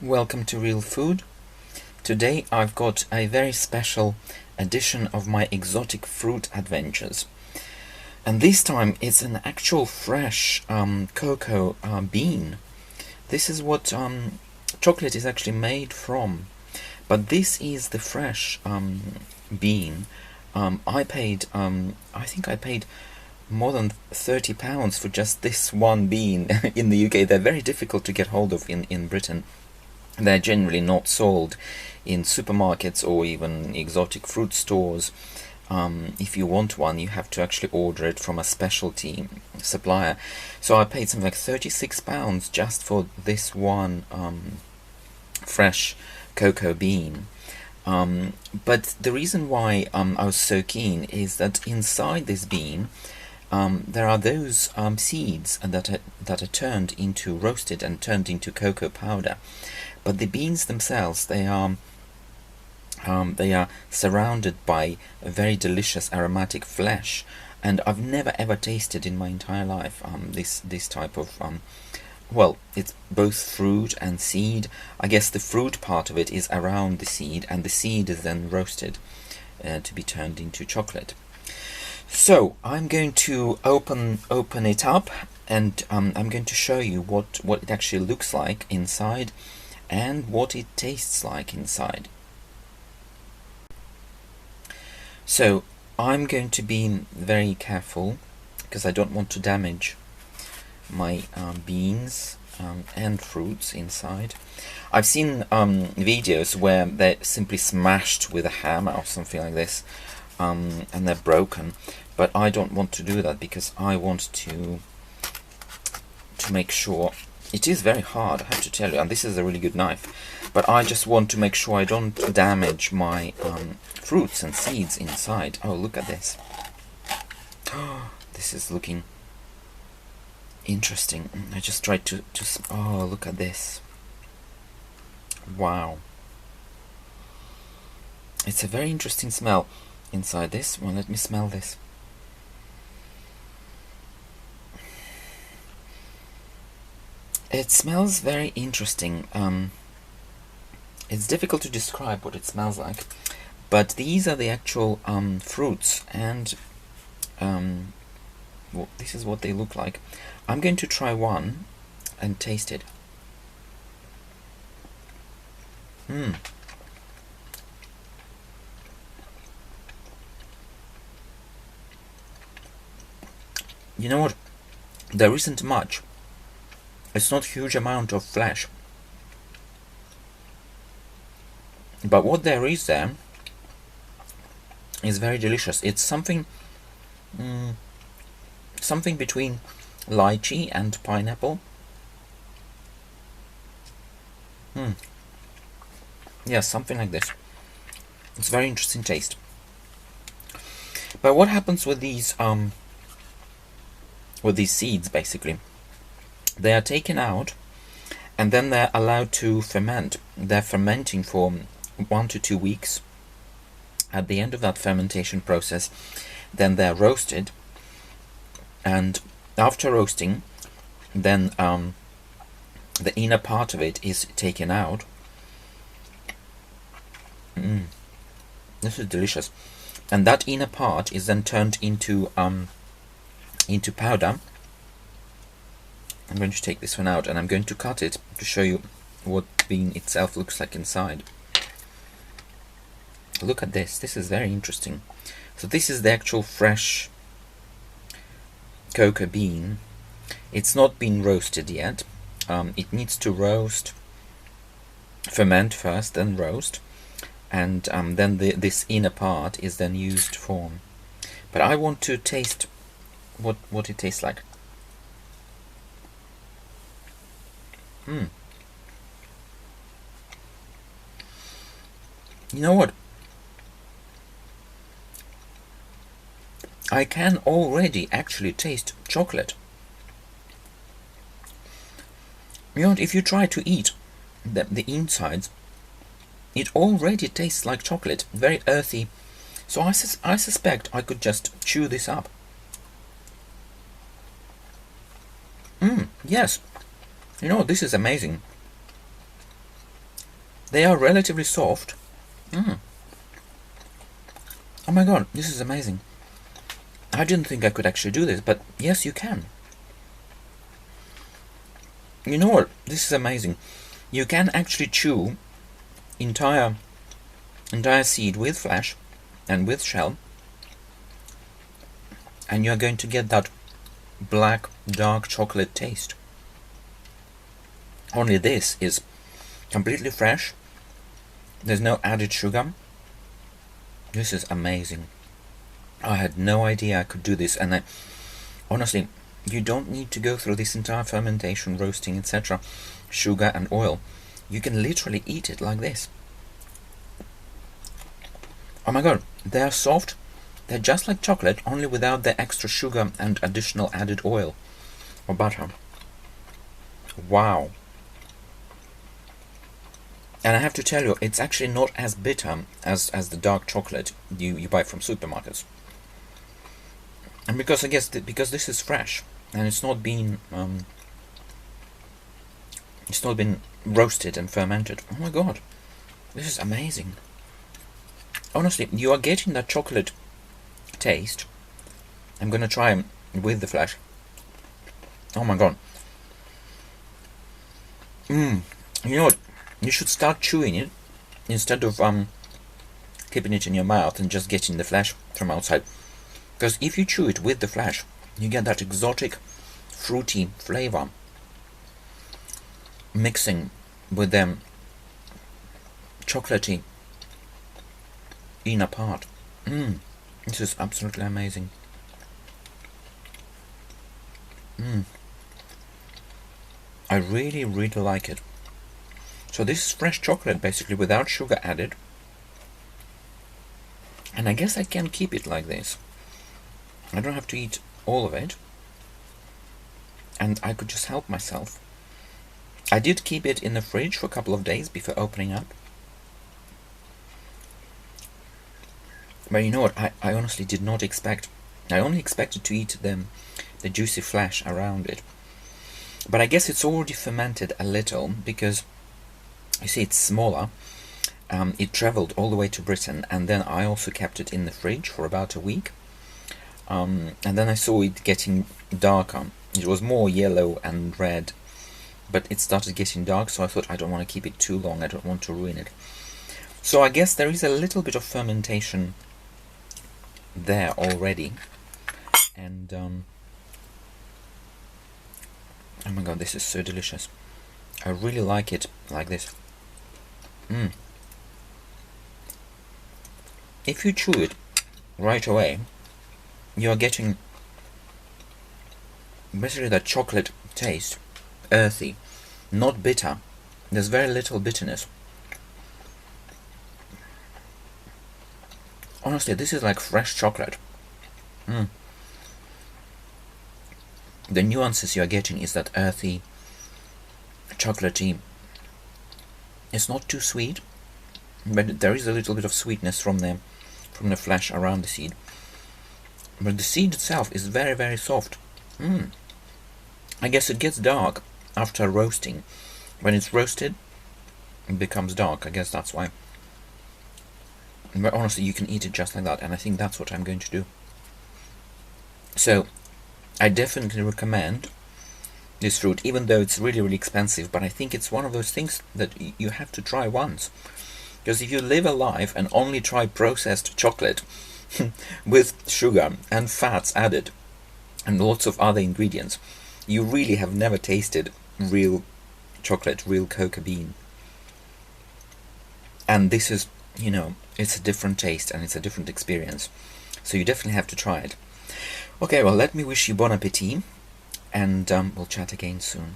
Welcome to Real Food. Today I've got a very special edition of my exotic fruit adventures. And this time it's an actual fresh cocoa bean. This is what chocolate is actually made from. But this is the fresh bean. I think I paid more than £30 for just this one bean in the UK. They're very difficult to get hold of in Britain. They're generally not sold in supermarkets or even exotic fruit stores. If you want one, you have to actually order it from a specialty supplier. So I paid something like £36 just for this one fresh cocoa bean. But the reason why I was so keen is that inside this bean there are those seeds that are turned into roasted and turned into cocoa powder. But the beans themselves, they are surrounded by a very delicious aromatic flesh, and I've never ever tasted in my entire life this type of well, it's both fruit and seed. I guess the fruit part of it is around the seed, and the seed is then roasted to be turned into chocolate. So I'm going to open it up, and I'm going to show you what it actually looks like inside and what it tastes like inside. So I'm going to be very careful because I don't want to damage my beans and fruits inside. I've seen videos where they're simply smashed with a hammer or something like this, and they're broken, but I don't want to do that because I want to make sure. It is very hard, I have to tell you, and this is a really good knife, but I just want to make sure I don't damage my fruits and seeds inside. Oh, look at this. This is looking interesting. I just tried to oh, look at this. Wow. It's a very interesting smell inside this. Well, let me smell this. It smells very interesting. It's difficult to describe what it smells like, but these are the actual fruits, and well, this is what they look like. I'm going to try one and taste it. You know what? There isn't much. It's not a huge amount of flesh, but what there is there is very delicious. It's something between lychee and pineapple. Yeah, something like this. It's very interesting taste. But what happens with these seeds, basically? They are taken out and then they're allowed to ferment. They're fermenting for 1 to 2 weeks. At the end of that fermentation process, then they're roasted, and after roasting, then the inner part of it is taken out. This is delicious, and that inner part is then turned into powder. I'm going to take this one out and I'm going to cut it to show you what bean itself looks like inside. Look at this. This is very interesting. So this is the actual fresh cocoa bean. It's not been roasted yet. It needs to ferment first, then roast, and then this inner part is then used for. But I want to taste what it tastes like. You know what? I can already actually taste chocolate. You know, if you try to eat the insides, it already tastes like chocolate, very earthy. So I suspect I could just chew this up. Yes. You know, this is amazing. They are relatively soft. Mm. Oh my god, this is amazing. I didn't think I could actually do this, but yes, you can. You know what? This is amazing. You can actually chew entire seed with flesh and with shell, and you're going to get that black dark chocolate taste. Only this is completely fresh. There's no added sugar. This is amazing. I had no idea I could do this, and honestly, you don't need to go through this entire fermentation, roasting, etc., sugar and oil. You can literally eat it like this. Oh my god, they are soft. They're just like chocolate, only without the extra sugar and additional added oil or butter. Wow. And I have to tell you, it's actually not as bitter as the dark chocolate you buy from supermarkets. And because I guess because this is fresh and it's not been roasted and fermented. Oh my god, this is amazing. Honestly, you are getting that chocolate taste. I'm gonna try with the flesh. Oh my god. You know what? You should start chewing it instead of keeping it in your mouth and just getting the flesh from outside. Because if you chew it with the flesh, you get that exotic, fruity flavor mixing with them chocolatey inner part. This is absolutely amazing. I really, really like it. So this is fresh chocolate, basically, without sugar added. And I guess I can keep it like this. I don't have to eat all of it. And I could just help myself. I did keep it in the fridge for a couple of days before opening up. But you know what, I honestly did not expect. I only expected to eat the juicy flesh around it. But I guess it's already fermented a little because, you see, it's smaller. It traveled all the way to Britain, and then I also kept it in the fridge for about a week. And then I saw it getting darker. It was more yellow and red, but it started getting dark, so I thought I don't want to keep it too long. I don't want to ruin it. So I guess there is a little bit of fermentation there already. And oh my god, this is so delicious. I really like it like this. If you chew it right away, you're getting basically that chocolate taste, earthy, not bitter. There's very little bitterness. Honestly, this is like fresh chocolate. The nuances you're getting is that earthy, chocolatey. It's not too sweet, but there is a little bit of sweetness from the flesh around the seed. But the seed itself is very, very soft. I guess it gets dark after roasting. When it's roasted, it becomes dark. I guess that's why. But honestly, you can eat it just like that, and I think that's what I'm going to do. So, I definitely recommend this fruit, even though it's really, really expensive, but I think it's one of those things that you have to try once. Because if you live a life and only try processed chocolate with sugar and fats added and lots of other ingredients, you really have never tasted real chocolate, real cocoa bean. And this is, you know, it's a different taste and it's a different experience. So you definitely have to try it. Okay, well, let me wish you bon appetit, and we'll chat again soon.